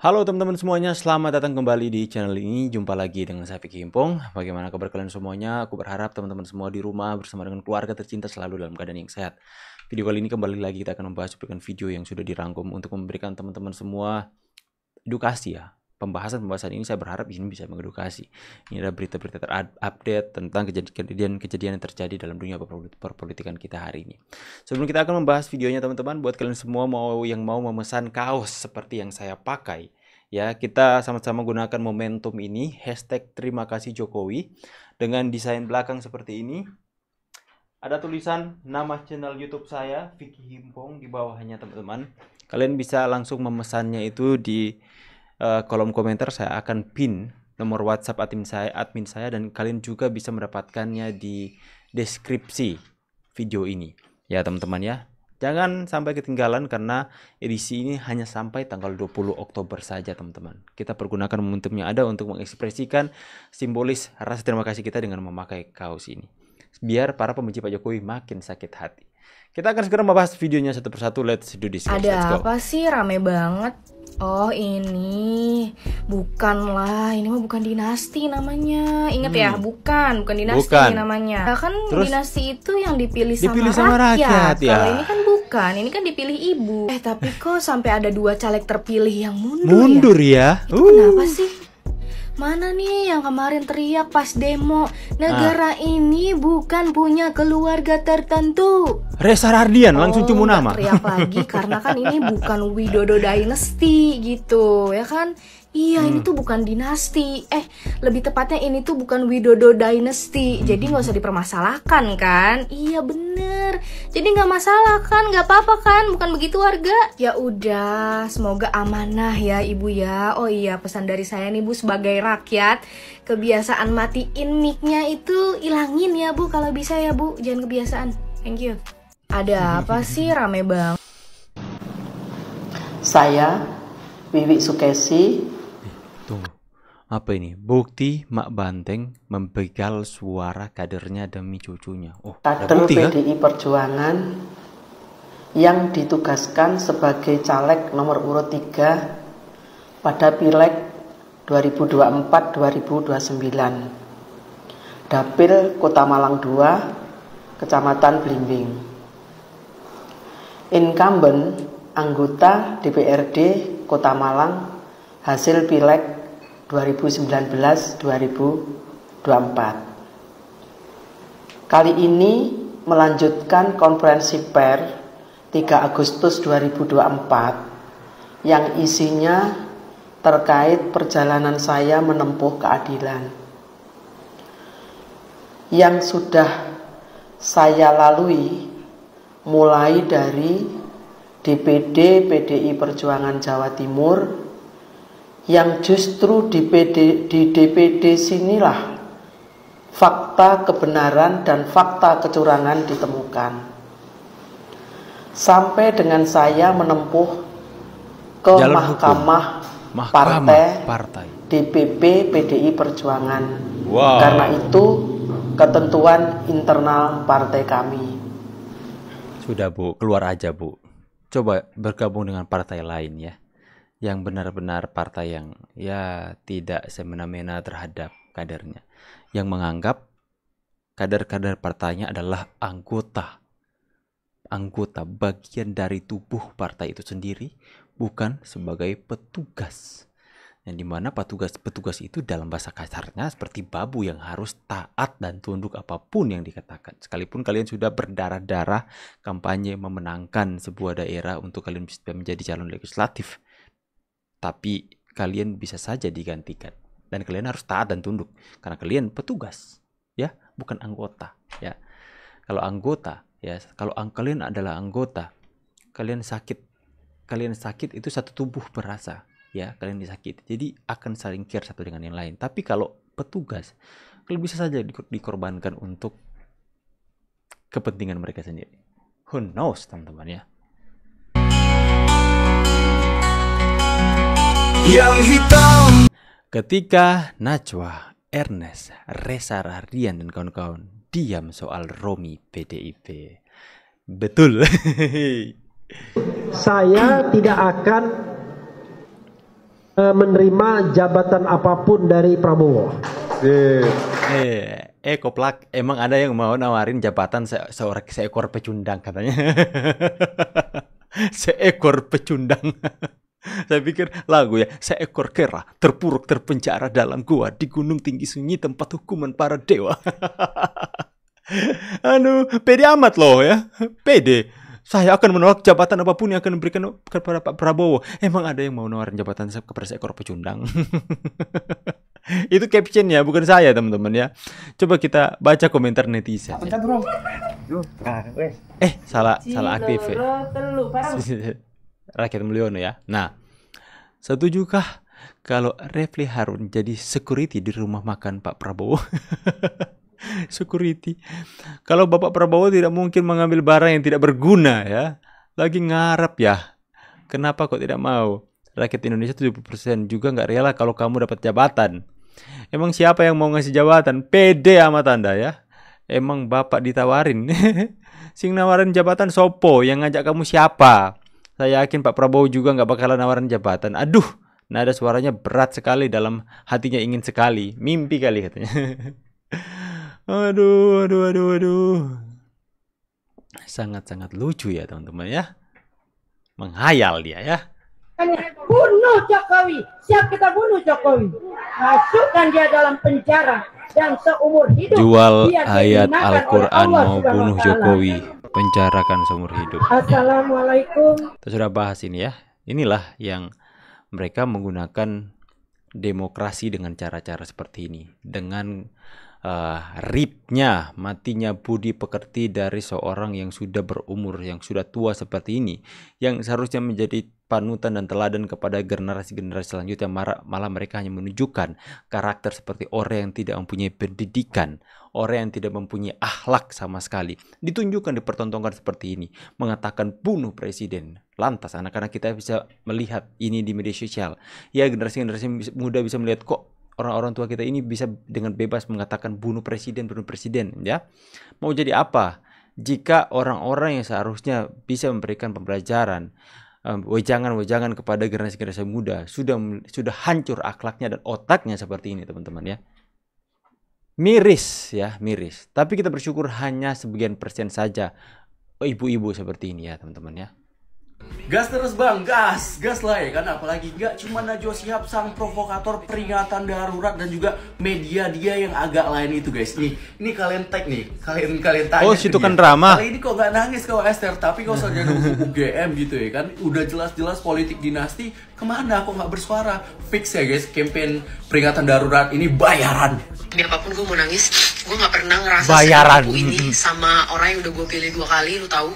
Halo teman-teman semuanya, selamat datang kembali di channel ini. Jumpa lagi dengan saya Vicky Himpong. Bagaimana kabar kalian semuanya? Aku berharap teman-teman semua di rumah bersama dengan keluarga tercinta selalu dalam keadaan yang sehat. Video kali ini kembali lagi kita akan membahas video yang sudah dirangkum untuk memberikan teman-teman semua edukasi ya. Pembahasan ini saya berharap ini bisa mengedukasi. Ini adalah berita-berita terupdate tentang kejadian-kejadian yang terjadi dalam dunia perpolitikan kita hari ini. Sebelum kita akan membahas videonya teman-teman, buat kalian semua yang mau memesan kaos seperti yang saya pakai, ya kita sama-sama gunakan momentum ini, hashtag terima kasih Jokowi, dengan desain belakang seperti ini. Ada tulisan nama channel YouTube saya, Vicky Himpong, di bawahnya teman-teman. Kalian bisa langsung memesannya itu di kolom komentar. Saya akan pin nomor WhatsApp admin saya dan kalian juga bisa mendapatkannya di deskripsi video ini. Ya teman-teman ya. Jangan sampai ketinggalan karena edisi ini hanya sampai tanggal 20 Oktober saja teman-teman. Kita pergunakan momentumnya ada untuk mengekspresikan simbolis rasa terima kasih kita dengan memakai kaos ini. Biar para pembenci Pak Jokowi makin sakit hati. Kita akan segera membahas videonya satu persatu. Let's do this guys. Ada apa sih, rame banget? Oh ini bukanlah, ini mah bukan dinasti namanya. Ingat ya, bukan dinasti namanya. Nah, kan terus, dinasti itu yang dipilih sama rakyat ya. Kalau ini kan bukan, ini kan dipilih ibu. Tapi kok sampai ada 2 caleg terpilih yang mundur ya? Itu kenapa sih? Mana nih yang kemarin teriak pas demo, negara ini bukan punya keluarga tertentu. Reza Rahardian langsung cuma nama. Teriak lagi karena kan ini bukan Widodo Dynasty gitu, ya kan? Iya, ini tuh bukan dinasti. Lebih tepatnya ini tuh bukan Widodo Dynasty. Jadi nggak usah dipermasalahkan kan? Iya bener. Jadi nggak masalah kan? Nggak apa-apa kan? Bukan begitu warga? Ya udah, semoga amanah ya ibu ya. Oh iya, pesan dari saya nih bu sebagai rakyat, kebiasaan matiin mic-nya itu ilangin ya bu kalau bisa ya bu. Jangan kebiasaan. Thank you. Ada apa sih, rame banget? Saya Wiwi Sukesi. Tunggu, apa ini? Bukti Mak Banteng membegal suara kadernya demi cucunya. Kader PDI Perjuangan yang ditugaskan sebagai caleg nomor urut 3 pada Pileg 2024-2029 Dapil Kota Malang 2 Kecamatan Blimbing. Incumbent anggota DPRD Kota Malang hasil Pileg 2019-2024. Kali ini melanjutkan konferensi pers 3 Agustus 2024 yang isinya terkait perjalanan saya menempuh keadilan yang sudah saya lalui mulai dari DPD PDI Perjuangan Jawa Timur, yang justru di DPD sinilah fakta kebenaran dan fakta kecurangan ditemukan. Sampai dengan saya menempuh ke Mahkamah Partai DPP PDI Perjuangan. Karena itu ketentuan internal partai kami. Sudah bu, keluar aja bu. Coba bergabung dengan partai lain ya. Yang benar-benar partai yang ya tidak semena-mena terhadap kadernya, yang menganggap kader-kader partainya adalah anggota bagian dari tubuh partai itu sendiri, bukan sebagai petugas. Yang dimana petugas itu dalam bahasa kasarnya seperti babu yang harus taat dan tunduk apapun yang dikatakan. Sekalipun kalian sudah berdarah-darah kampanye memenangkan sebuah daerah untuk kalian bisa menjadi calon legislatif, tapi kalian bisa saja digantikan dan kalian harus taat dan tunduk karena kalian petugas ya, bukan anggota ya. Kalau anggota ya, kalau kalian adalah anggota, kalian sakit itu satu tubuh berasa ya, kalian disakiti, jadi akan saling care satu dengan yang lain. Tapi kalau petugas, kalian bisa saja dikorbankan untuk kepentingan mereka sendiri. Who knows teman-teman ya. Yang hitam. Ketika Najwa, Ernest, Reza Rahardian dan kawan-kawan diam soal Romi PDIP. Betul. Saya tidak akan menerima jabatan apapun dari Prabowo. Koplak, emang ada yang mau nawarin jabatan seekor pecundang katanya. Seekor pecundang. Saya pikir lagu ya, seekor kera terpuruk terpenjara dalam gua di gunung tinggi sunyi tempat hukuman para dewa. Aduh, pede amat loh ya, pede. Saya akan menolak jabatan apapun yang akan diberikan kepada Pak Prabowo. Emang ada yang mau nawarin jabatan kepada seekor pecundang? Itu captionnya, bukan saya teman-teman ya. Coba kita baca komentar netizen. Salah aktif ya. Rakyat Mulyono ya. Nah, setujukah kalau Refli Harun jadi security di rumah makan Pak Prabowo? Security. Kalau Bapak Prabowo tidak mungkin mengambil barang yang tidak berguna ya. Lagi ngarep ya. Kenapa kok tidak mau? Rakyat Indonesia 70% juga nggak rela kalau kamu dapat jabatan. Emang siapa yang mau ngasih jabatan? Pede amat Anda ya. Emang Bapak ditawarin. Sing nawarin jabatan sopo, yang ngajak kamu siapa? Saya yakin Pak Prabowo juga nggak bakalan nawarin jabatan. Aduh, nada suaranya berat sekali, dalam hatinya ingin sekali. Mimpi kali katanya. Aduh. Sangat-sangat lucu ya teman-teman ya. Menghayal dia ya. Bunuh Jokowi. Siap kita bunuh Jokowi. Masukkan dia dalam penjara. Dan seumur hidup. Jual ayat Al-Quran mau bunuh Jokowi. Penjarakan seumur hidup. Assalamualaikum. Kita sudah bahas ini ya. Inilah yang mereka menggunakan demokrasi dengan cara-cara seperti ini. Dengan ribnya, matinya budi pekerti dari seorang yang sudah berumur, yang sudah tua seperti ini, yang seharusnya menjadi panutan dan teladan kepada generasi-generasi selanjutnya, malah mereka hanya menunjukkan karakter seperti orang yang tidak mempunyai pendidikan, orang yang tidak mempunyai akhlak sama sekali. Ditunjukkan, dipertontonkan seperti ini, mengatakan bunuh presiden. Lantas anak-anak kita bisa melihat ini di media sosial. Ya, generasi-generasi muda bisa melihat kok orang-orang tua kita ini bisa dengan bebas mengatakan bunuh presiden ya. Mau jadi apa jika orang-orang yang seharusnya bisa memberikan pembelajaran, wejangan-wejangan kepada generasi-generasi muda sudah hancur akhlaknya dan otaknya seperti ini teman-teman ya. Miris. Tapi kita bersyukur hanya sebagian persen saja ibu-ibu seperti ini ya teman-teman ya. Gas terus bang, gas lah ya kan. Apalagi nggak cuma Najwa Shihab sang provokator peringatan darurat dan juga media dia yang agak lain itu guys. Ini kalian tag nih, kalian tanya. Oh situ kan drama. Kali ini kok nggak nangis kau Esther, tapi kau sarjana hukum UGM gitu ya kan. Udah jelas-jelas politik dinasti, kemana kok nggak bersuara? Fix ya guys, campaign peringatan darurat ini bayaran. Biarpun gue mau nangis, gue nggak pernah ngerasa bayaran ini sama orang yang udah gue pilih 2 kali, lu tahu?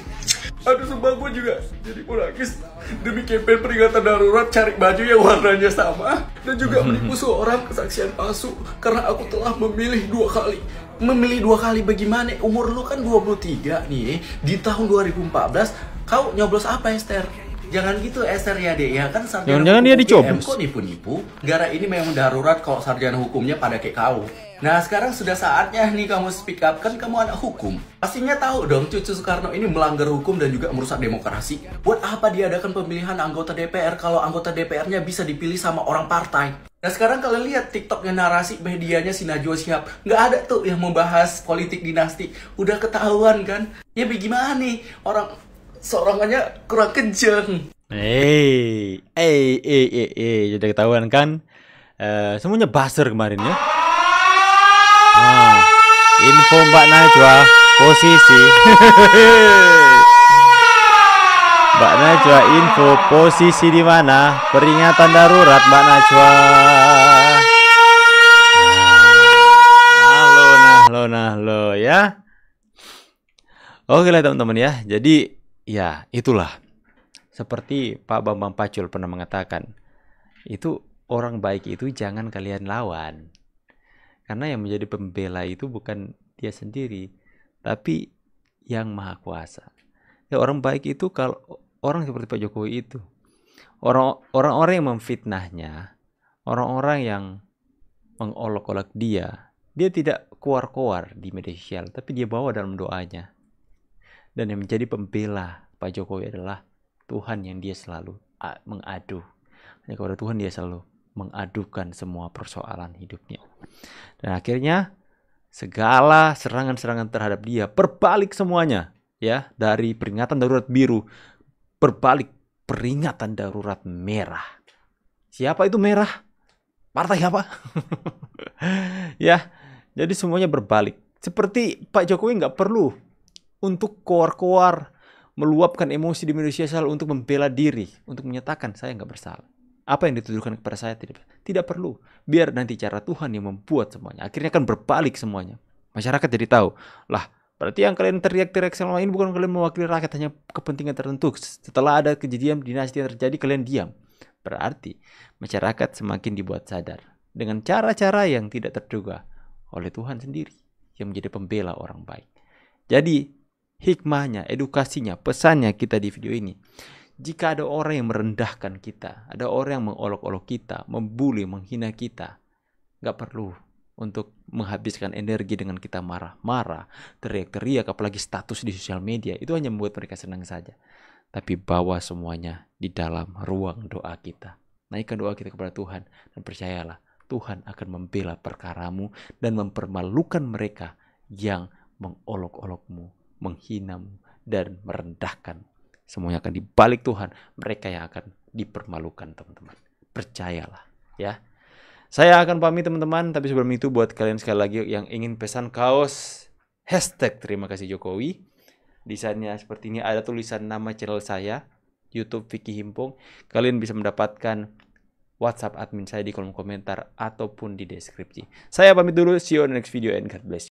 Aduh sumpah gue juga jadi mau nangis demi campaign peringatan darurat, cari baju yang warnanya sama dan juga menipu seorang kesaksian palsu karena aku telah memilih 2 kali. Memilih 2 kali bagaimana? Umur lu kan 23 nih, di tahun 2014 kau nyoblos apa Esther? Jangan gitu Esther ya dek ya kan sarjana jangan dia dicoblos. Kok nipu-nipu? Gara ini memang darurat kalau sarjana hukumnya pada kayak kau. Nah sekarang sudah saatnya nih kamu speak up, kan kamu anak hukum. Pastinya tahu dong cucu Soekarno ini melanggar hukum dan juga merusak demokrasi. Buat apa diadakan pemilihan anggota DPR kalau anggota DPR-nya bisa dipilih sama orang partai? Nah sekarang kalian lihat TikToknya narasi medianya si Najwa Shihab. Nggak ada tuh yang membahas politik dinasti. Udah ketahuan kan? Ya bagaimana nih orang seorangannya kurang kenceng. Jadi ketahuan kan? Semuanya buzzer kemarin ya. Info Mbak Najwa posisi. Mbak Najwa info posisi di mana? Peringatan darurat Mbak Najwa. Nah, ya. Oke lah teman-teman ya. Jadi ya itulah. Seperti Pak Bambang Pacul pernah mengatakan, itu orang baik itu jangan kalian lawan. Karena yang menjadi pembela itu bukan dia sendiri, tapi yang maha kuasa. Ya, orang baik itu kalau orang seperti Pak Jokowi itu, orang-orang yang memfitnahnya, orang-orang yang mengolok-olok dia tidak keluar-keluar di media sosial, tapi dia bawa dalam doanya. Dan yang menjadi pembela Pak Jokowi adalah Tuhan yang dia selalu mengadu. hanya kepada Tuhan dia selalu mengadukan semua persoalan hidupnya. Dan akhirnya segala serangan-serangan terhadap dia berbalik semuanya, ya, dari peringatan darurat biru berbalik peringatan darurat merah. Siapa itu merah? Partai apa? Ya, jadi semuanya berbalik. Seperti Pak Jokowi nggak perlu untuk koar-koar meluapkan emosi di media sosial untuk membela diri, untuk menyatakan saya nggak bersalah. Apa yang dituduhkan kepada saya tidak perlu. Biar nanti cara Tuhan yang membuat semuanya. Akhirnya kan berbalik semuanya. Masyarakat jadi tahu, lah berarti yang kalian teriak-teriak selama ini bukan kalian mewakili rakyat, hanya kepentingan tertentu. Setelah ada kejadian dinasti yang terjadi, kalian diam. Berarti masyarakat semakin dibuat sadar dengan cara-cara yang tidak terduga oleh Tuhan sendiri yang menjadi pembela orang baik. Jadi hikmahnya, edukasinya, pesannya kita di video ini, jika ada orang yang merendahkan kita, ada orang yang mengolok-olok kita, membuli, menghina kita, nggak perlu untuk menghabiskan energi dengan kita marah-marah, teriak-teriak, apalagi status di sosial media. Itu hanya membuat mereka senang saja. Tapi bawa semuanya di dalam ruang doa kita. Naikkan doa kita kepada Tuhan, dan percayalah, Tuhan akan membela perkaramu dan mempermalukan mereka yang mengolok-olokmu, menghinamu, dan merendahkan. Semuanya akan dibalik Tuhan. Mereka yang akan dipermalukan, teman-teman. Percayalah, ya. Saya akan pamit, teman-teman. Tapi sebelum itu, buat kalian sekali lagi yang ingin pesan kaos #terima kasih Jokowi, desainnya seperti ini. Ada tulisan nama channel saya, YouTube Vicky Himpong. Kalian bisa mendapatkan WhatsApp admin saya di kolom komentar ataupun di deskripsi. Saya pamit dulu. See you on the next video and God bless you.